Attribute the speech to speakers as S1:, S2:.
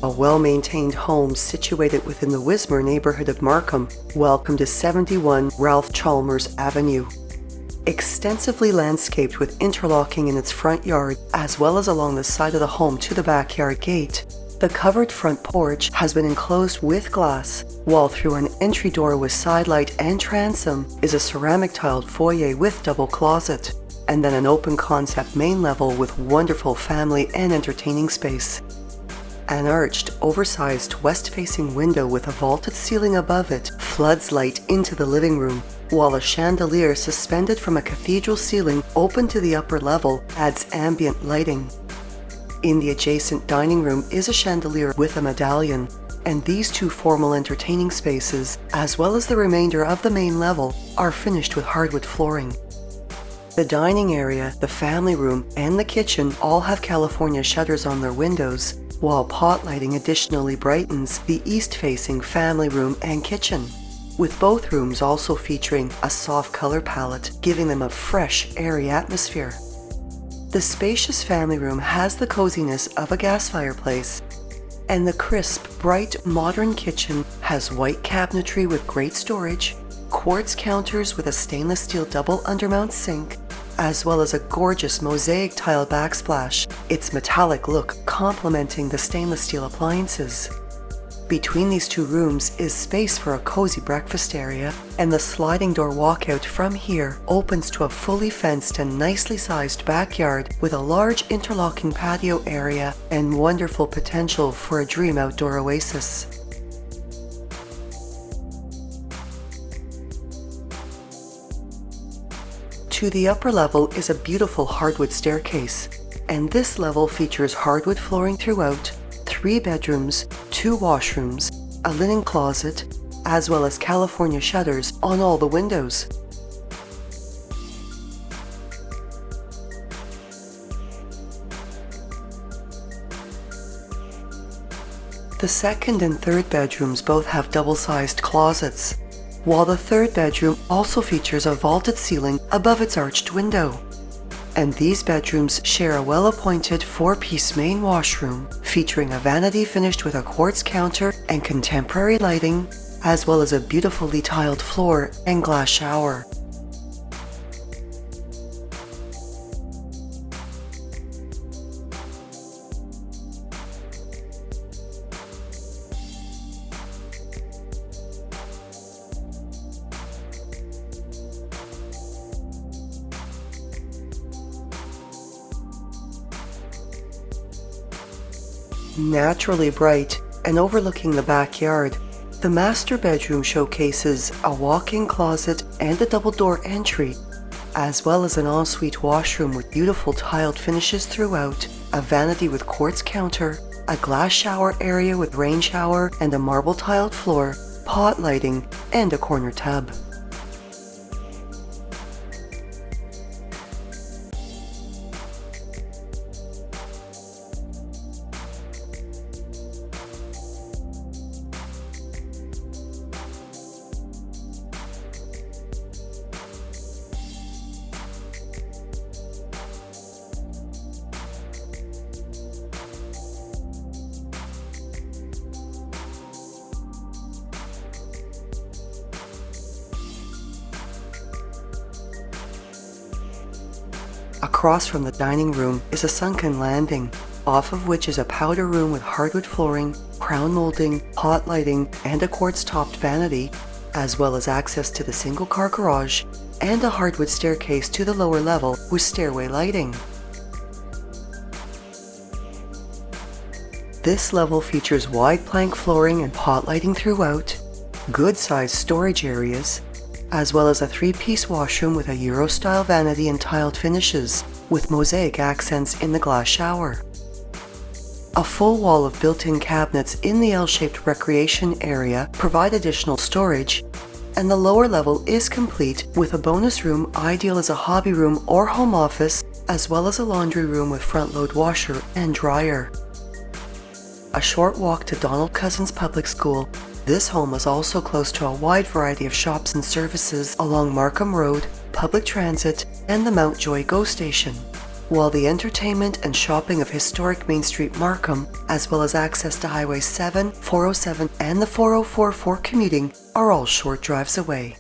S1: A well-maintained home situated within the Wismer neighbourhood of Markham. Welcome to 71 Ralph Chalmers Avenue. Extensively landscaped with interlocking in its front yard, as well as along the side of the home to the backyard gate. The covered front porch has been enclosed with glass, while through an entry door with sidelight and transom is a ceramic tiled foyer with double closet, and then an open concept main level with wonderful family and entertaining space. An arched, oversized west-facing window with a vaulted ceiling above it floods light into the living room, while a chandelier suspended from a cathedral ceiling open to the upper level adds ambient lighting. In the adjacent dining room is a chandelier with a medallion, and these two formal entertaining spaces, as well as the remainder of the main level, are finished with hardwood flooring. The dining area, the family room, and the kitchen all have California shutters on their windows, while pot lighting additionally brightens the east-facing family room and kitchen, with both rooms also featuring a soft color palette, giving them a fresh, airy atmosphere. The spacious family room has the coziness of a gas fireplace, and the crisp, bright, modern kitchen has white cabinetry with great storage, quartz counters with a stainless steel double undermount sink, as well as a gorgeous mosaic tile backsplash, its metallic look complementing the stainless steel appliances. Between these two rooms is space for a cozy breakfast area, and the sliding door walkout from here opens to a fully fenced and nicely sized backyard with a large interlocking patio area and wonderful potential for a dream outdoor oasis. To the upper level is a beautiful hardwood staircase, and this level features hardwood flooring throughout, 3 bedrooms, 2 washrooms, a linen closet, as well as California shutters on all the windows. The second and third bedrooms both have double-sized closets, while the third bedroom also features a vaulted ceiling above its arched window. And these bedrooms share a well-appointed 4-piece main washroom featuring a vanity finished with a quartz counter and contemporary lighting, as well as a beautifully tiled floor and glass shower. Naturally bright and overlooking the backyard, the master bedroom showcases a walk-in closet and a double-door entry, as well as an ensuite washroom with beautiful tiled finishes throughout, a vanity with quartz counter, a glass shower area with rain shower and a marble tiled floor, pot lighting, and a corner tub. Across from the dining room is a sunken landing, off of which is a powder room with hardwood flooring, crown molding, pot lighting, and a quartz-topped vanity, as well as access to the single-car garage and a hardwood staircase to the lower level with stairway lighting. This level features wide plank flooring and pot lighting throughout, good-sized storage areas, as well as a 3-piece washroom with a Euro-style vanity and tiled finishes, with mosaic accents in the glass shower. A full wall of built-in cabinets in the L-shaped recreation area provide additional storage, and the lower level is complete with a bonus room ideal as a hobby room or home office, as well as a laundry room with front-load washer and dryer. A short walk to Donald Cousins Public School, this home is also close to a wide variety of shops and services along Markham Road, public transit, and the Mountjoy GO station. while the entertainment and shopping of historic Main Street Markham, as well as access to Highway 7, 407, and the 404 for commuting, are all short drives away.